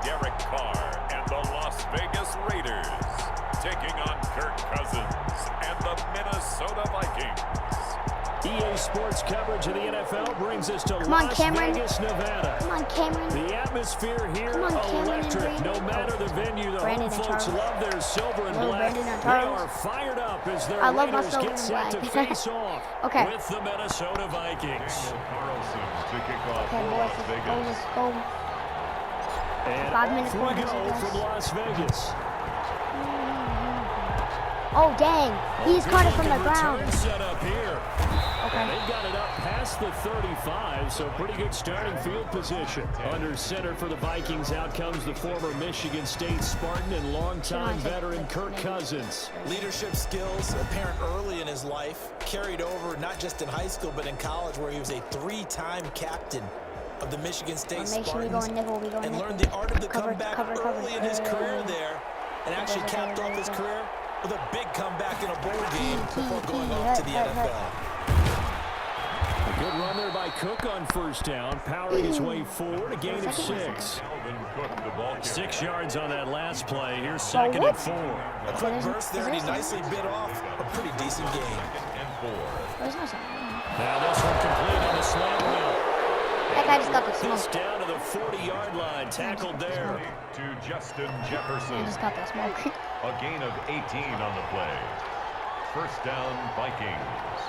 Derek Carr and the Las Vegas Raiders taking on Kirk Cousins and the Minnesota Vikings. EA Sports coverage of the NFL brings us to Las Vegas, Nevada. Come on, Cameron. The atmosphere here electric. No matter the venue, the home folks love their silver and black. They are fired up as their Raiders get set to face off with the Minnesota Vikings. Carlson to kick off Okay, boys, Las Vegas. let's go. And 5 minutes off we more, go from Las Vegas. Oh, dang. He's caught it from the ground. Set up here. Okay. And they got it up past the 35, so pretty good starting field position. Under center for the Vikings, out comes the former Michigan State Spartan and longtime veteran Kirk Cousins. Leadership skills apparent early in his life, carried over not just in high school but in college, where he was a 3-time captain of the Michigan State Spartans and learned the art of the comeback early in his career there, and actually capped off his career with a big comeback in a bowl game before going off to the NFL. A good run there by Cook on first down, powering his way forward, a gain of 6. 6 yards on that last play. Here's 2nd and 4. A quick burst there, and he nicely bit off a pretty decent gain. Now this one complete on the slant route. That guy just got the This smoke. down to the 40-yard line, tackled there. To Justin I Jefferson. just got that smoke. A gain of 18 on the play. First down, Vikings.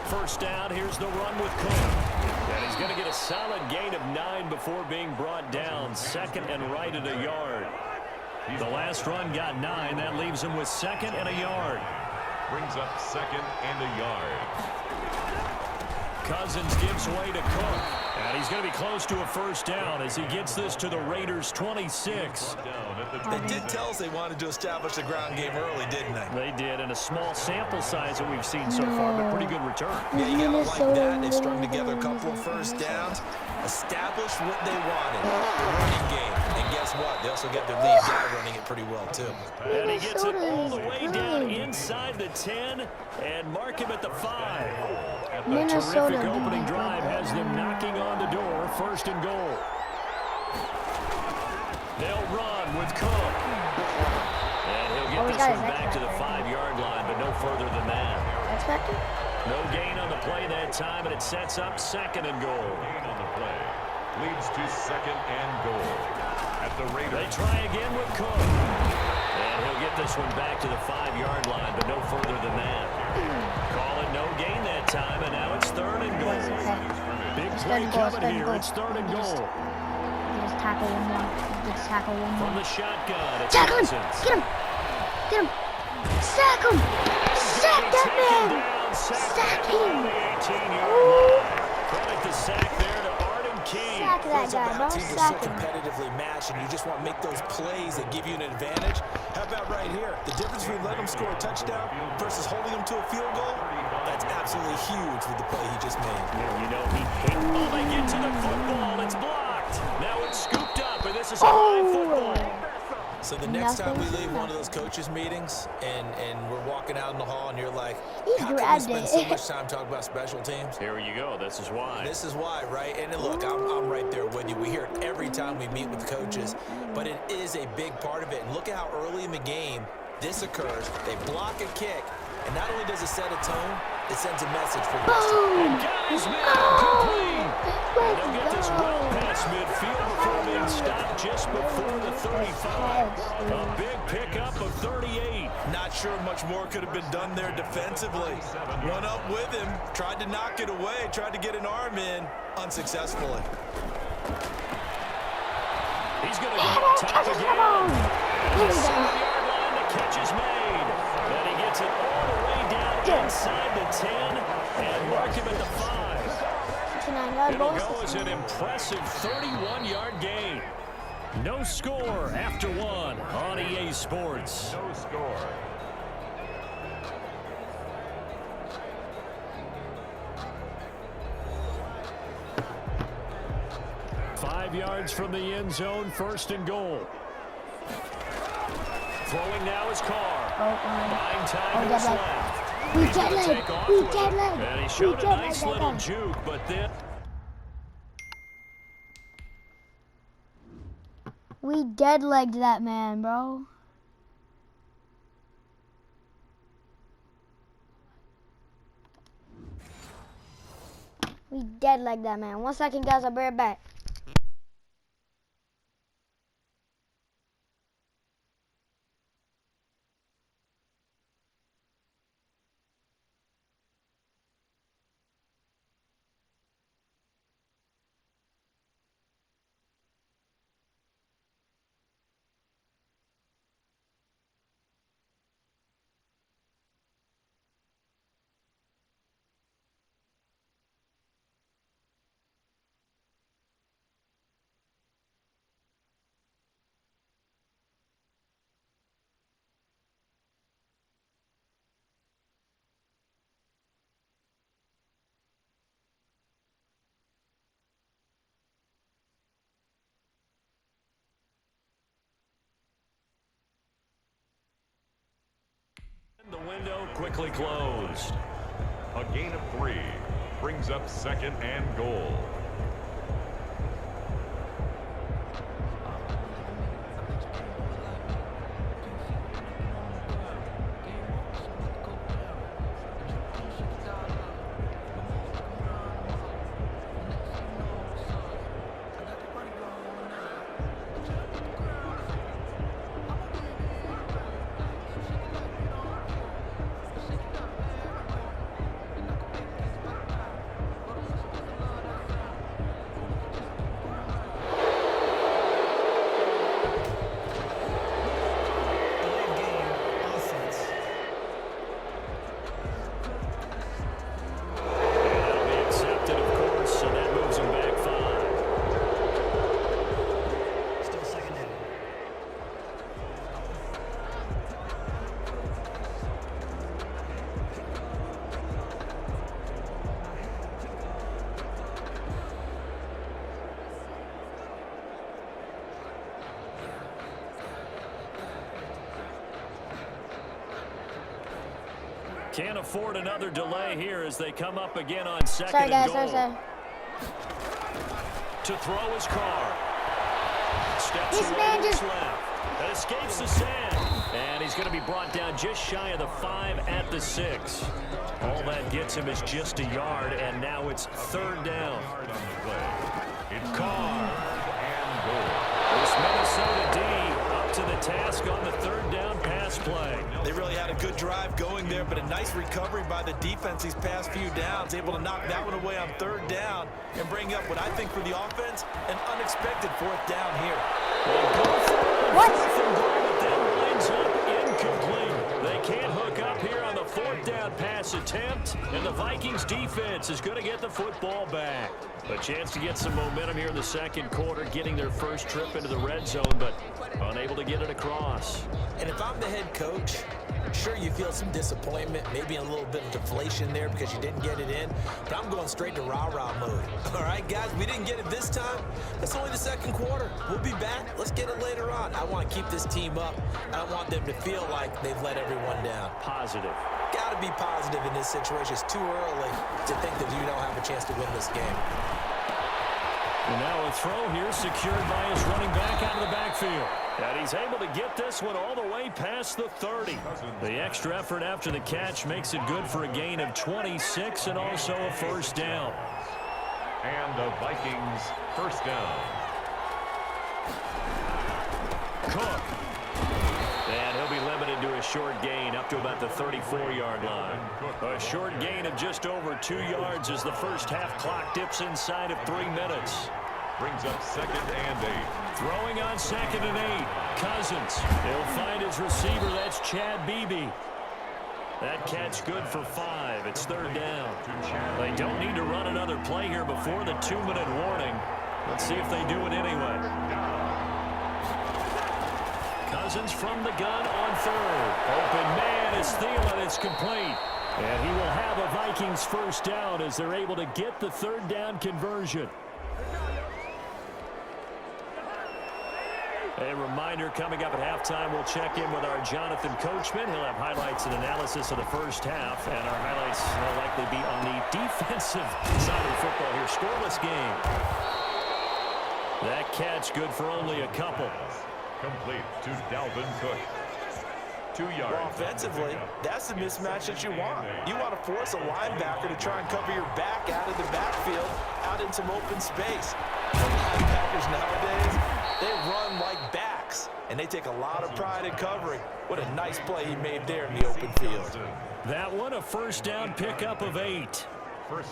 First down, here's the run with Cook. And he's going to get a solid gain of 9 before being brought down. 2nd and right at a yard. The last run got 9. That leaves him with 2nd and a yard. Brings up 2nd and a yard. Cousins gives way to Cook. And he's going to be close to a first down as he gets this to the Raiders' 26. They did tell us they wanted to establish the ground game early, didn't they? They did, in a small sample size that we've seen so far, but pretty good return. Yeah, you gotta like that. They've strung together a couple of first downs, established what they wanted, the running game. And guess what? They also get their lead guy running it pretty well, too. And he gets it all the way down inside the 10 and mark him at the 5. A terrific opening drive has them knocking on the door, 1st and goal. They'll run with Cook. And he'll get this one back to the 5-yard line, but no further than that. Expected? No gain on the play that time, and it sets up 2nd and goal. Gain on the play. Leads to 2nd and goal. At the Raiders. They try again with Cook. And he'll get this one back to the 5-yard line, but no further than that. Call it no gain that time, and now it's 3rd and goal. Big play coming here. It's 3rd and goal. Just tackle one more. Just tackle one more. From the shotgun, it's Tackle him! Cousins. Get him! Get him! Sack him! Sack that man! Sack him! Credit the sack there to Arden Key. Sack that guy, bro. Teams are so Sack him. competitively matched, and you just want to make those plays that give you an advantage. How about right here? The difference between letting them score a touchdown versus holding them to a field goal, that's absolutely huge with the play he just made. Yeah, you know, he hit. Oh, they get to the football. It's blocked. Now it's scooped up, and this is a high football. So the next time we leave one of those coaches' meetings and we're walking out in the hall and you're like, how can we spend so much time talking about special teams? Here you go. This is why. This is why, right? And look, I'm right there with you. We hear it every time we meet with coaches, but it is a big part of it. And look at how early in the game this occurs. They block a kick, and not only does it set a tone, it sends a message for the rest of the And got his man complete. And they'll get this well past midfield before being stopped just before the 35. A big pickup of 38. Not sure much more could have been done there defensively. Went up with him, tried to knock it away, tried to get an arm in, unsuccessfully. He's going to go up top again. The 7-yard line, the catch is made. And he gets it all the way down inside the 10 and mark him at the 5. It'll go as an impressive 31-yard gain. No score after 1 on EA Sports. No score. Five yards from the end zone, 1st and goal. Throwing now is Carr. Buying time is left. We jet lag. We jet lag. And he showed a nice little juke, but then We dead-legged that man, bro. We dead-legged that man. 1 second, guys. I'll be right back. The window quickly closed. A gain of 3 brings up 2nd and goal. Can't afford another delay here as they come up again on 2nd Sorry, guys. and goal. Sorry. To throw his car. Steps This away man to his just... left. And escapes the sand. And he's going to be brought down just shy of the 5 at the 6. All that gets him is just a yard, and now it's 3rd down. Carr and goal. This Minnesota D up to the task on the 3rd down pass play. They really had a good drive going there, but a nice recovery by the defense these past few downs, able to knock that one away on 3rd down and bring up what I think for the offense, an unexpected 4th down here. What? But that lines up incomplete. They can't hook up here on the 4th down pass attempt, and the Vikings defense is going to get the football back. A chance to get some momentum here in the 2nd quarter, getting their first trip into the red zone, but unable to get it across. And if I'm the head coach, sure, you feel some disappointment, maybe a little bit of deflation there because you didn't get it in, but I'm going straight to rah-rah mode. All right, guys, we didn't get it this time. It's only the 2nd quarter. We'll be back. Let's get it later on. I want to keep this team up. I don't want them to feel like they've let everyone down. Positive. Got to be positive in this situation. It's too early to think that you don't have a chance to win this game. And now a throw here secured by his running back out of the backfield. And he's able to get this one all the way past the 30. The extra effort after the catch makes it good for a gain of 26 and also a 1st down. And the Vikings 1st down. Cook. And he'll be limited to a short gain up to about the 34-yard line. A short gain of just over 2 yards as the first half clock dips inside of 3 minutes. Brings up 2nd and 8. Throwing on 2nd and 8. Cousins. He'll find his receiver. That's Chad Beebe. That catch good for 5. It's 3rd down. They don't need to run another play here before the 2-minute warning. Let's see if they do it anyway. Cousins from the gun on 3rd. Open man is Thielen. It's complete. And he will have a Vikings 1st down as they're able to get the 3rd down conversion. A reminder, coming up at halftime, we'll check in with our Jonathan Coachman. He'll have highlights and analysis of the first half, and our highlights will likely be on the defensive side of the football here. Scoreless game. That catch good for only a couple. Complete to Dalvin Cook. 2 yards. Well, offensively, that's the mismatch that you want. You want to force a linebacker to try and cover your back out of the backfield, out in some open space. The linebackers nowadays, they run like backs, and they take a lot of pride in covering. What a nice play he made there in the open field. That one a first down pickup of 8.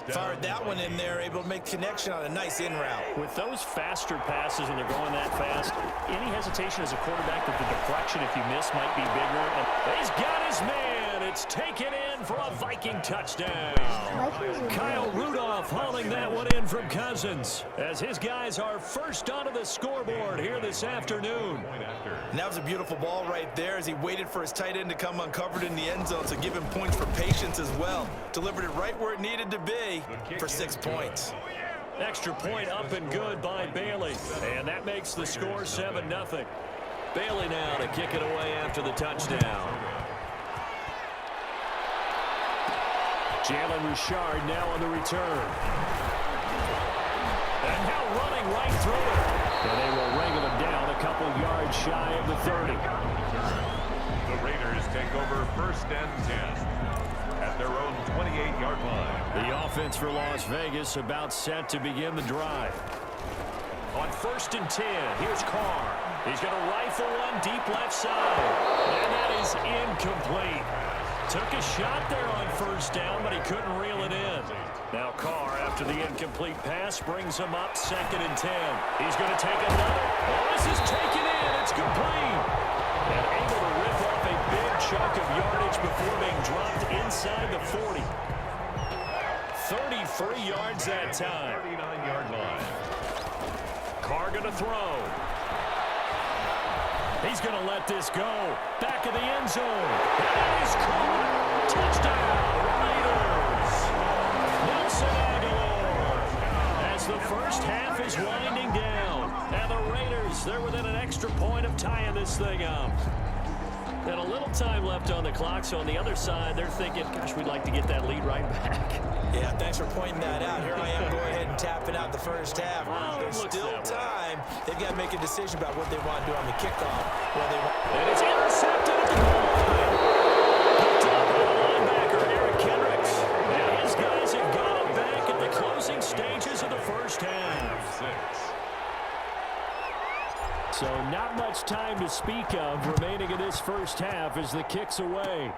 Fired that one in there, able to make connection on a nice in route. With those faster passes when they're going that fast, any hesitation as a quarterback that the deflection, if you miss, might be bigger. And he's got his man. It's taken in for a Viking touchdown. Kyle Rudolph hauling that one in from Cousins as his guys are first onto the scoreboard here this afternoon. And that was a beautiful ball right there as he waited for his tight end to come uncovered in the end zone, so give him points for patience as well. Delivered it right where it needed to be for 6 points. Extra point up and good by Bailey. And that makes the score 7-0. Bailey now to kick it away after the touchdown. Jalen Richard now on the return. And now running right through it. And they will wrangle him down a couple yards shy of the 30. The Raiders take over 1st and 10 at their own 28-yard line. The offense for Las Vegas about set to begin the drive. On 1st and 10, here's Carr. He's going to rifle one deep left side. And that is incomplete. Took a shot there on 1st down, but he couldn't reel it in. Now Carr, after the incomplete pass, brings him up 2nd and 10. He's going to take another. Oh, this is taken in. It's complete. And able to rip off a big chunk of yardage before being dropped inside the 40. 33 yards that time. 39-yard line. Carr going to throw. He's going to let this go. Back of the end zone. And he's caught. Touchdown, Raiders. Nelson Aguilar. As the first half is winding down. And the Raiders, they're within an extra point of tying this thing up. And a little time left on the clock, so on the other side, they're thinking, gosh, we'd like to get that lead right back. Yeah, thanks for pointing that out. Here I am going ahead and tapping out the first half. Well, There's still time. They've got to make a decision about what they want to do on the kickoff. And it's intercepted at the goal line. Picked up by the linebacker, Eric Kendricks. And his guys have got him back at the closing stages of the first half. So not much time to speak of remaining in this first half as the kick's away.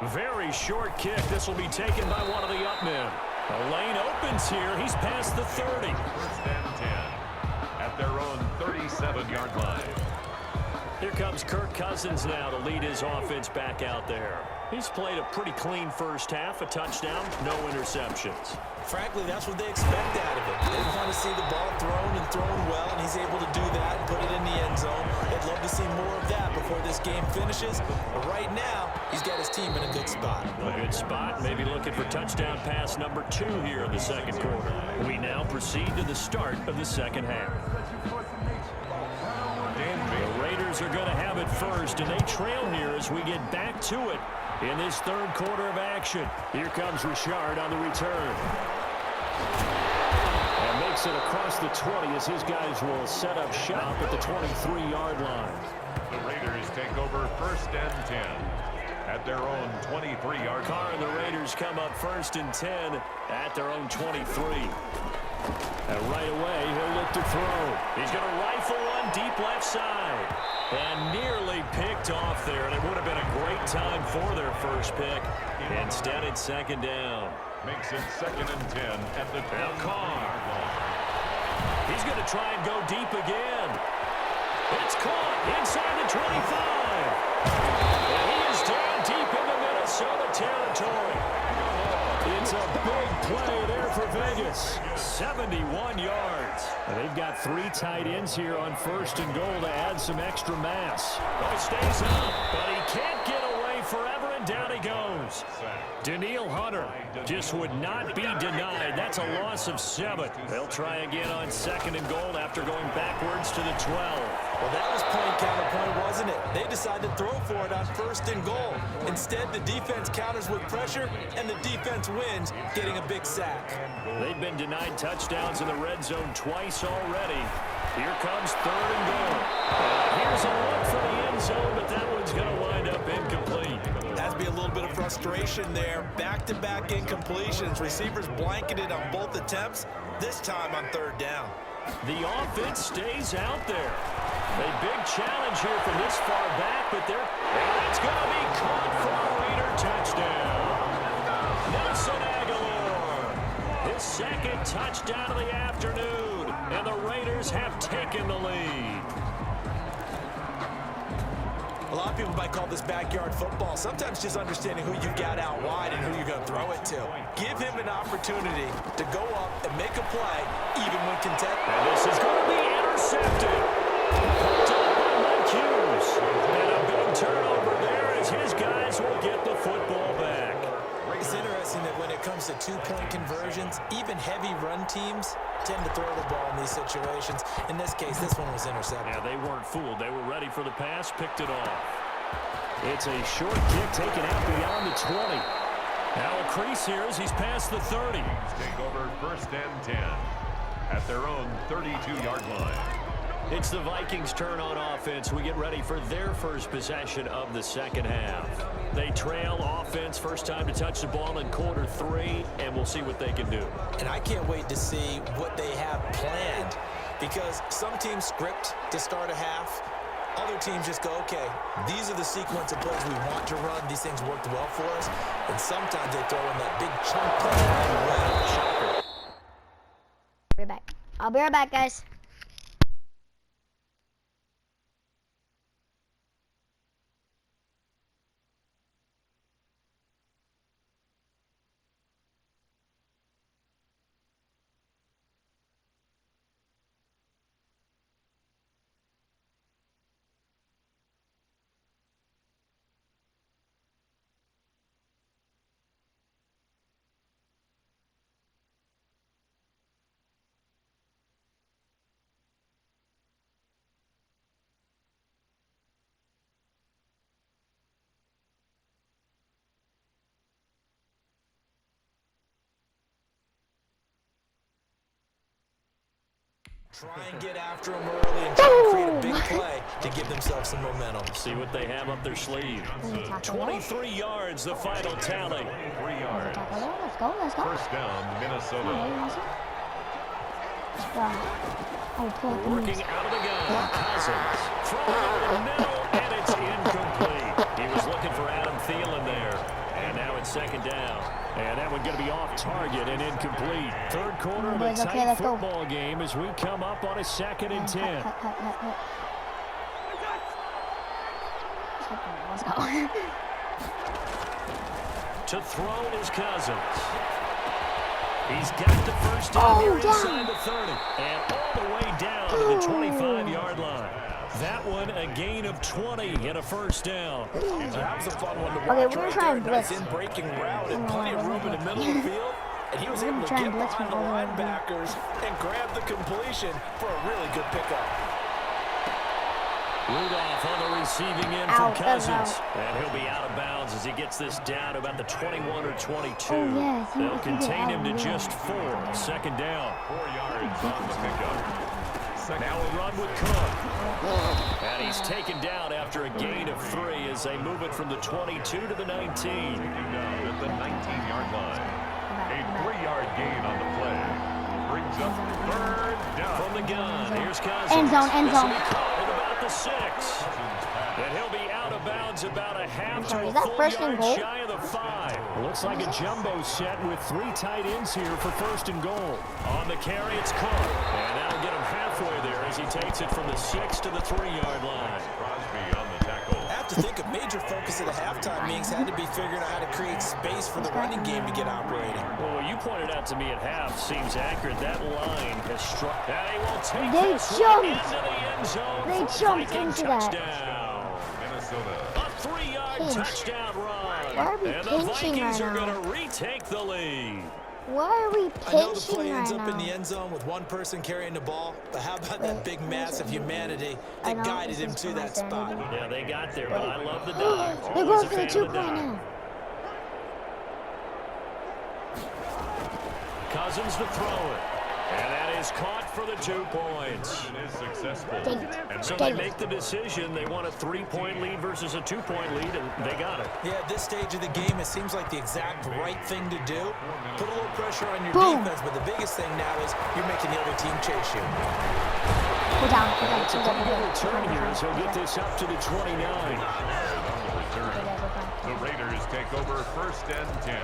Very short kick. This will be taken by one of the up men. The lane opens here. He's past the 30. 1st and 10 at their own 37-yard line. Here comes Kirk Cousins now to lead his offense back out there. He's played a pretty clean first half, a touchdown, no interceptions. Frankly, that's what they expect out of him. They want to see the ball thrown and thrown well, and he's able to do that and put it in the end zone. They'd love to see more of that before this game finishes. But right now, he's got his team in a good spot. A good spot, maybe looking for touchdown pass number 2 here in the second quarter. We now proceed to the start of the second half. The Raiders are going to have it first, and they trail here as we get back to it in this third quarter of action. Here comes Richard on the return. And makes it across the 20 as his guys will set up shop at the 23-yard line. The Raiders take over 1st and 10 at their own 23-yard line. Carr and the Raiders come up 1st and 10 at their own 23. And right away, he'll look to throw. He's going to rifle one deep left side. And nearly picked off there. And it would have been a great time for their first pick. Instead, it's 2nd down. Makes it 2nd and 10 at the 10-yard line. He's going to try and go deep again. It's caught inside the 25. And he is down deep into Minnesota territory. It's a big play there for Vegas. 71 yards. And they've got 3 tight ends here on 1st and goal to add some extra mass. But he stays up, but he can't get away forever, and down he goes. Danielle Hunter just would not be denied. That's a loss of 7. They'll try again on 2nd and goal after going backwards to the 12. Well, that was point counterpoint, wasn't it? They decided to throw for it on 1st and goal. Instead, the defense counters with pressure, and the defense wins, getting a big sack. They've been denied touchdowns in the red zone twice already. Here comes 3rd and goal. Here's a look for the end zone, but that one's going to wind up incomplete. Has to be a little bit of frustration there. Back-to-back incompletions. Receivers blanketed on both attempts, this time on 3rd down. The offense stays out there. A big challenge here from this far back, but and it's going to be caught for a Raider touchdown. Nelson Aguilar, his 2nd touchdown of the afternoon, and the Raiders have taken the lead. A lot of people might call this backyard football. Sometimes just understanding who you got out wide and who you're going to throw it to. Give him an opportunity to go up and make a play, even when contested. And this is going to be intercepted. Picked up by Mike Hughes. And a big turnover there as his guys will get the football back. It's interesting that when it comes to 2-point conversions, even heavy run teams tend to throw the ball in these situations. In this case, this one was intercepted. Yeah, they weren't fooled. They were ready for the pass, picked it off. It's a short kick taken out beyond the 20. Now a crease here as he's past the 30. Take over 1st and 10 at their own 32-yard line. It's the Vikings' turn on offense. We get ready for their first possession of the 2nd half. They trail offense, first time to touch the ball in quarter 3, and we'll see what they can do. And I can't wait to see what they have planned, because some teams script to start a half. Other teams just go, okay, these are the sequence of plays we want to run. These things worked well for us. And sometimes they throw in that big chunk play right away. I'll be right back. I'll be right back, guys. Try and get after them early and try to create a big play to give themselves some momentum. See what they have up their sleeve. 23 yards, the final tally. 3 yards. Let's go, let's go. 1st down, Minnesota. Working out of the gun, Cousins. Throwing over the middle, and it's incomplete. He was looking for Adam Thielen there. And now it's 2nd down. And that one going to be off target and incomplete. 3rd quarter of a tight football game as we come up on a 2nd and 10. Let's go. To throw is Cousins. He's got the first down here inside the 30. And all the way down to the 25-yard line. That one a gain of 20 and a 1st down. That was a fun one to watch. Okay, we're gonna try and blitz. Nice in-breaking route and plenty of room in the middle of the field. And he was able to get behind the linebackers and grab the completion for a really good pickup. Rudolph on the receiving end from Cousins. And he'll be out of bounds as he gets this down to about the 21 or 22. They'll contain him to just 4. 2nd down. 4 yards on the pickup. Now a run with Cook. And he's taken down after a gain of 3 as they move it from the 22 to the 19. Taking down at the 19-yard line. A 3-yard gain on the play. Brings up 3rd down. From the gun, here's Cousins. End zone, end zone. This will be caught at about the 6. And he'll be out of bounds about a half to a full yard shy of the 5. Looks like a jumbo set with 3 tight ends here for 1st and goal. On the carry, it's Cook. And that'll get him halfway there as he takes it from the 6 to the 3-yard line. Crosby on the tackle. I have to think a major focus of the halftime meetings had to be figuring out how to create space for the running game to get operating. Well, what you pointed out to me at half seems accurate. That line has struck. And he will take They this jumped. one into the end zone. They for jumped Viking into that. touchdown. Minnesota. A 3-yard touchdown run. Why are we And the pinching Vikings right are now? going to retake the lead. Why are we I know the pinching play ends right up in the now? end zone with one person carrying the ball, but how about that big mass of humanity I that know, guided this him is to for my that spot? sanity. Yeah, they got there, but I love the dive. They're Always going a for the fan of 2-point dive. now. Cousins to throw it. And that is caught for the 2 points. It is successful. Dang it. And So they make the decision. They want a 3-point lead versus a 2-point lead, and they got it. Yeah, at this stage of the game, it seems like the exact right thing to do. Put a little pressure on your Boom. defense, but the biggest thing now is you're making the other team chase you. Go down, go down, It's a go down, pretty go good down. return here as he'll get this up to the 29. the Raiders take over 1st and 10.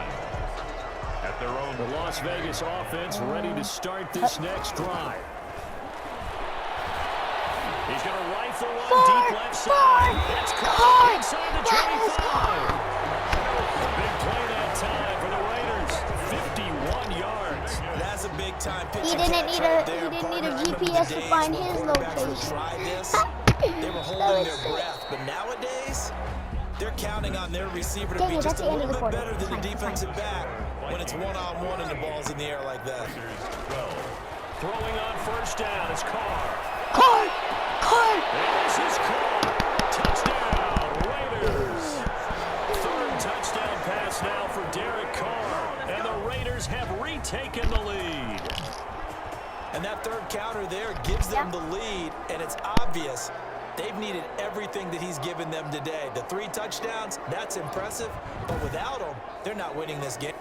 At their own. The Las Vegas offense ready to start this next drive. He's going to rifle one deep left side. It's caught inside the 25. Big play that time for the Raiders. 51 yards. That's a big time pitch. He didn't need a GPS to find his location. They were holding their breath, but nowadays they're counting on their receiver to Dang be it, just that's a the end little of the bit quarter. better than the Fine, defensive back when it's one-on-one and the ball's in the air like that. Throwing on 1st down is Carr. Carr! And this is Carr. Touchdown, Raiders. 3rd touchdown pass now for Derek Carr. And the Raiders have retaken the lead. And that 3rd counter there gives them the lead, and it's obvious they've needed everything that he's given them today. The 3 touchdowns, that's impressive, but without him, they're not winning this game.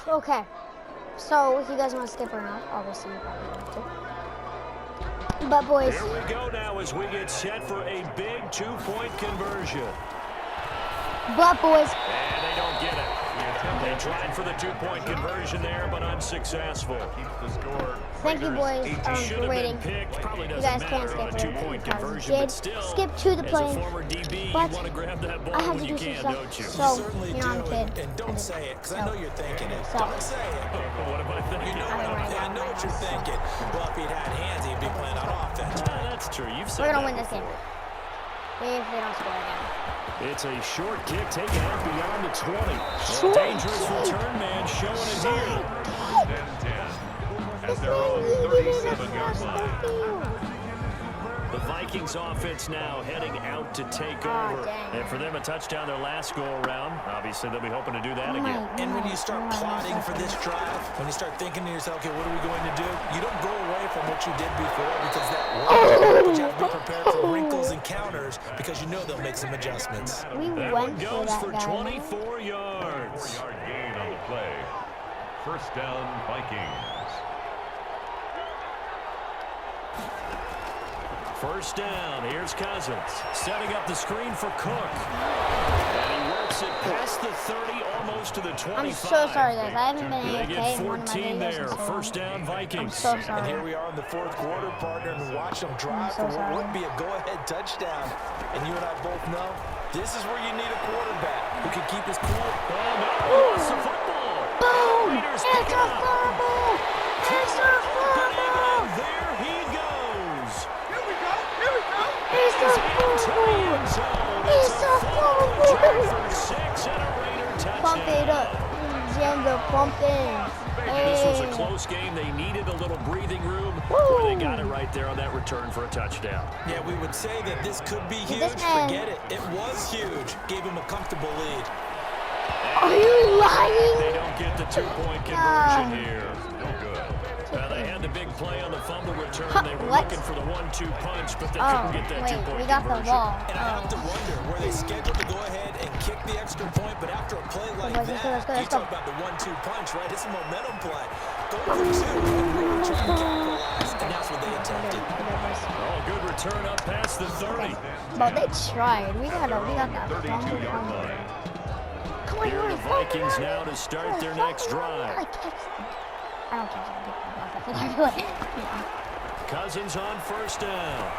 Okay. So, if you guys want to skip around, obviously you probably want to. But, boys. Here we go now as we get set for a big 2-point conversion. But, boys. And they don't get it. They tried for the 2-point conversion there, but unsuccessful. Thank you, boys, for waiting. You guys can't skip it. Two-point conversion, Did but still, skip to the plane, as a former DB, but you want to grab that ball I had when to you do can, some don't you? stuff. So, you know, I'm a kid. And don't say it, because I know you're thinking it. So. Don't say it. What am I thinking? You know I know what you're thinking. Well, if he'd had hands, he'd be playing on offense. Yeah, that's true. You've said We're going to that win this game. If they don't score again. It's a short kick taken out beyond the 20. Short Dangerous kick. return man showing it here. 10-10 at their own 37-yard line. The Vikings offense now heading out to take over. dang. And for them, a touchdown their last go-around. Obviously, they'll be hoping to do that again. And when you start plotting for this drive, when you start thinking to yourself, okay, what are we going to do? You don't go away from what you did before because that worked. But you have to be prepared for wrinkles and counters because you know they'll make some adjustments. We That went one for goes that for guy. 24 yards. 4-yard gain on the play. First down, Vikings. First down, here's Cousins, setting up the screen for Cook. And he works it past the 30, almost to the 25. I'm so sorry, guys. I haven't been They AFK get in one of my 14 videos there. in so long. First down, Vikings. I'm so And sorry. here we are in the fourth quarter, partner, and watch them drive so for what sorry. would be a go-ahead touchdown. And you and I both know this is where you need a quarterback who can keep his cool. Oh, no, he lost the football. Boom! Raiders It's pick it a up. fumble! It's a fumble! There he goes. It's a fumble! It's a fumble! For 6 and a Raider touchdown. Pump it up. Jenga, pump it. This was a Hey. close game. They needed a little breathing room. Boy, they got it right there on that return for a touchdown. Yeah, we would say that this could be huge. This man- Forget it. It was huge. Gave him a comfortable lead. Are you lying? They don't get the 2-point conversion here. No good. They had the big play on the fumble return. They were What? looking for the 1-2 punch, but they Oh, couldn't get that wait, 2-point we got the conversion. ball. And I have to wonder, were they scheduled to go ahead and kick the extra point? But after a play like Let's that, go, let's go, you let's go. talk about the 1-2 punch, right? It's a momentum play. Go for 2 and really try and capitalize, and that's what they attempted. Oh, good return up past the 30. But they tried. We got that fumble. 32-yard line. Come on, Here are the fumble. Vikings now to start their next drive. I don't catch it. Cousins on first down.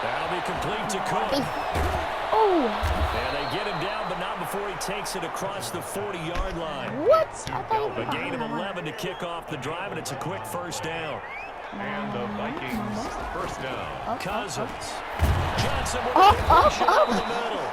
That'll be complete to Cook. Oh, And they get him down, but not before he takes it across the 40-yard line. what? I thought A gain of 11 to kick off the drive, and it's a quick first down. And the Vikings first down. Cousins. Johnson with a push over the middle.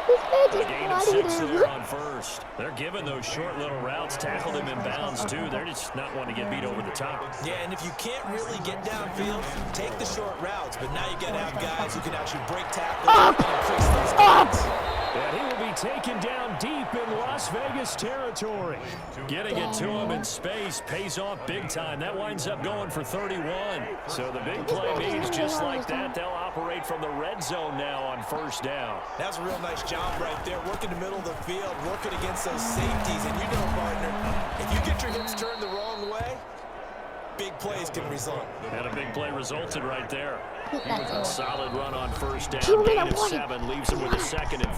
This man A just gain of bloodied 6 him. there on first. They're giving those short little routes, tackled him in bounds too. They're just not wanting to get beat over the top. Yeah, and if you can't really get downfield, take the short routes. But now you got to have guys who can actually break tackles and increase those gains. And he will be taken down deep in Las Vegas territory. Getting it to him in space pays off big time. That winds up going for 31. So the big play means just like that, they'll operate from the red zone now on first down. That's a real nice job right there, working the middle of the field, working against those safeties. And you know, partner, if you get your hips turned the wrong way, big plays can result. And a big play resulted right there. That's it. Solid run on first down. 2 Gain minute of warning. 7 leaves him with a 2nd and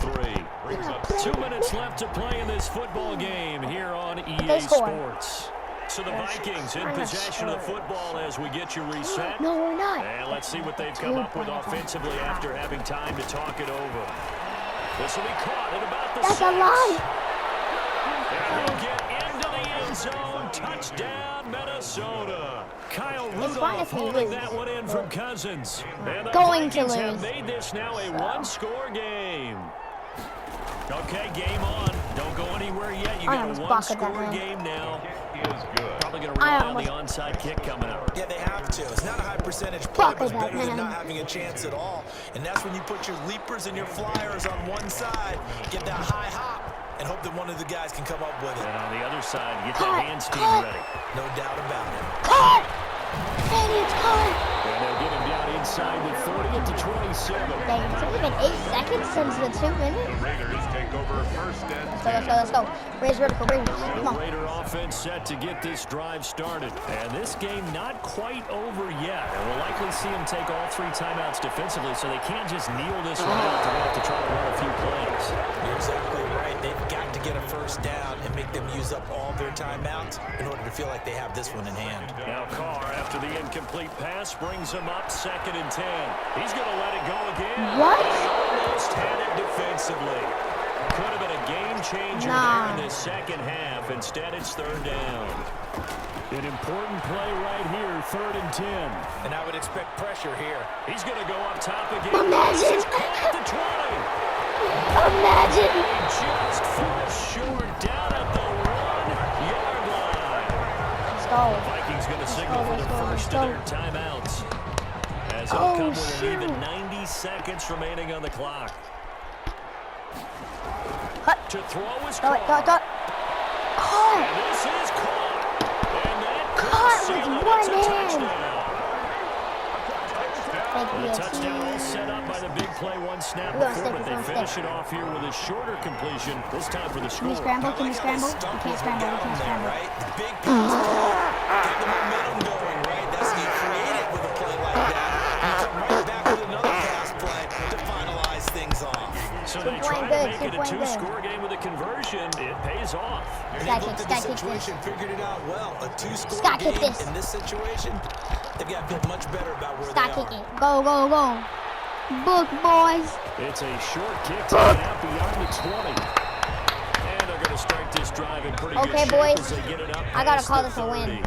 3. 2 minutes left to play in this football game here on EA They score. Sports. So the Vikings in possession of the football as we get you reset. No, we're not. And let's see what they've come up with offensively after having time to talk it over. This will be caught at about the That's 6. a lie. And he'll get into the end zone. Touchdown, Minnesota. Kyle fine Rudolph if we holding lose. that one in from Cousins. And the Going to Vikings have lose. made this now a So. one-score game. Okay, game on. Don't go anywhere yet. You I got a almost buckled that one-score man. game now. Is good. Probably going to I rely on the almost- onside kick coming up. Yeah, they have to. It's not a high percentage play, but Buckled it's that better than man. not having a chance at all. And that's when you put your leapers and your flyers on one side, get that high hop, and hope that one of the guys can come up with it. And on the other side, get Cut, that hand steam cut. ready. No doubt about it. Cut! And it's cut! And they'll get him down inside inside the 30 at the 27. Dang, it's only been 8 seconds since the 2 minutes. The Raiders take over first and Let's go. Raise vertical, Raiders. Come The on. Raider offense set to get this drive started. And this game not quite over yet. And we'll likely see them take all 3 timeouts defensively, so they can't just kneel this one out. They're going to have to try to run a few plays. You're exactly right. They've got to get a first down and make them use up all their timeouts in order to feel like they have this one in hand. Now Carr, after the incomplete pass, brings him up 2nd and 10. He's going to let it go again. What? He almost had it defensively. Could have been a game changer there in this second half. Instead, it's 3rd down. An important play right here, 3rd and 10. And I would expect pressure here. He's going to go up top again. Imagine. He's caught the 20. Imagine. He just falls short down at the 1-yard line. Let's go. Vikings going to signal for the first of their timeouts. As they'll come with an even 90 seconds remaining on the clock. Cut. To throw is Go. Carr. Caught. And this is caught. And that Caught could with seal it. one It's a hand. touchdown. Thank The you. touchdown all set up by the big play 1 snap We're gonna before, stick, but we're they gonna finish stick. it off here with a shorter completion, this time for the Can score. you scramble? Can you scramble? You can't scramble. You can't scramble. Right? The big pass get the momentum going, right? That's how you create it with a play like that. You come right back with another pass play to finalize things off. So Keep they playing try to good, make keep it a playing good. 2-score game with a conversion. It pays off. Sky They kick, looked at sky the kick situation, this. figured it out well. A 2-score Sky kick game this. in this situation, they've got to feel much better about where Sky they kick are. it. Go. Book, boys. It's a short kick taken out beyond the 20. And they're going to start this drive in pretty Okay, good shape boys. as they get it up I gotta past call the this a win.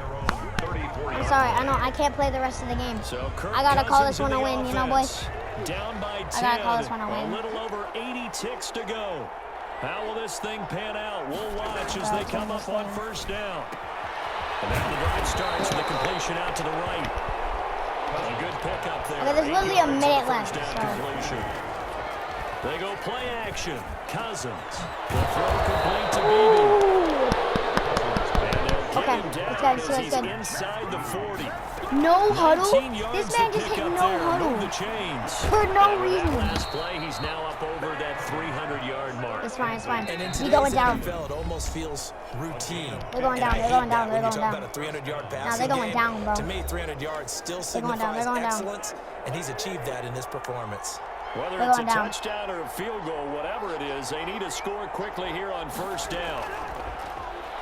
30. I'm sorry. I know I can't play the rest of the game. So Kirk I gotta call this Cousins one in a the win, you know, boys. offense. Down by 10. I gotta call this one a win. little over 80 ticks to go. How will this thing pan out? We'll watch as they come up on first down. And now the drive starts with the completion out to the right. A good pickup there. Okay, there's 8 literally a yards on minute the left, first down so- completion. They go play action. Cousins. The throw complete to Beebe. And they'll get Okay, him down let's go, as let's he's go. inside the 40. No huddle? 19 yards This man to just pick hit up no there. huddle. Move the chains. For no reason. Last play, he's now up over that 300-yard mark. It's fine. And in We today's going down. NFL, it almost feels routine. They're going And down, I they're hate going that down, when they're you going talk about a 300-yard Nah, passing they're going game. down, bro. To me, 300 yards still They're going down, signifies they're going down. excellence, and he's achieved that in this performance. Whether They're it's a going down. touchdown or a field goal, whatever it is, they need to score quickly here on first down.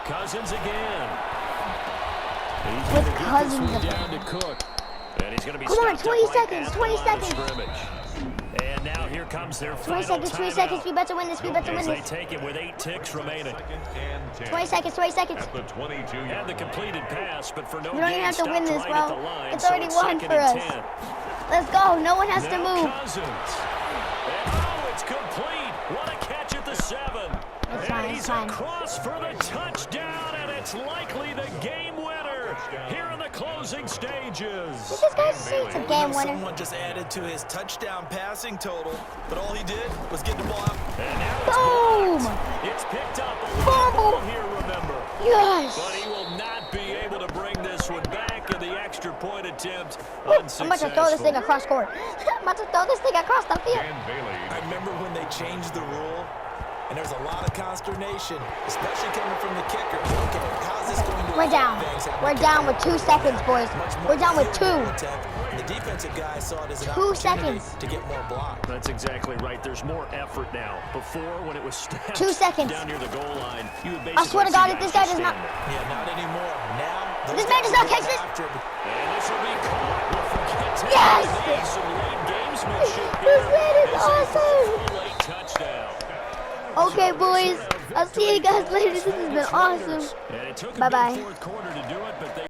Cousins again. He's With going to get Cousins this one again. down to Cook. And he's going to be Come on, stopped 20 up right seconds, at the 20 line of seconds. scrimmage. And now here comes their 20 final seconds, 20 timeout. seconds. We better win this. We better win As they this. take it with 8 ticks remaining. 20 seconds, 20 seconds. At the 22 And the completed pass, but for no We don't even gain, have to win stopped this, right at bro. the line, It's so already won 2nd for and us. 10. Let's go. No one has to Now move. Cousins. And oh, it's complete. What a catch at the 7. It's And fine, it's he's fine. across for the touchdown, and it's likely the game winner here in the closing stages. Did this guy see it's a game winner? Someone just added to his touchdown passing total, but all he did was get the ball out. And now it's Boom! blocked. It's picked up. A Fumble. ball here, remember. But Yes. he will not be able to bring this one back, and the extra point attempt I'm unsuccessful. about to throw this thing across court. I'm about to throw this thing across the field. Dan Bailey. I remember when they changed the rule, and there's a lot of consternation, especially coming from the kicker. Okay, how's this going to We're down. affect things? We're down with 2 seconds, boys. Much more We're down with 2. field goal attempt. And the defensive guy saw it as an 2 opportunity seconds. to get more block. That's exactly right. There's more effort now. Before, when it was snapped 2 seconds. down near the goal line, you would basically I swear to God, see if this guys guy does just not- stand there. Yeah, not anymore. Now, those This man guys does not are catch going this. after it. And this will be caught. We'll forget to Yes! need some late gamesmanship This here man is as he awesome. full late touchdown. Okay, boys. I'll see you guys later. This has been awesome. And it took a Bye-bye. good fourth quarter to do it, but they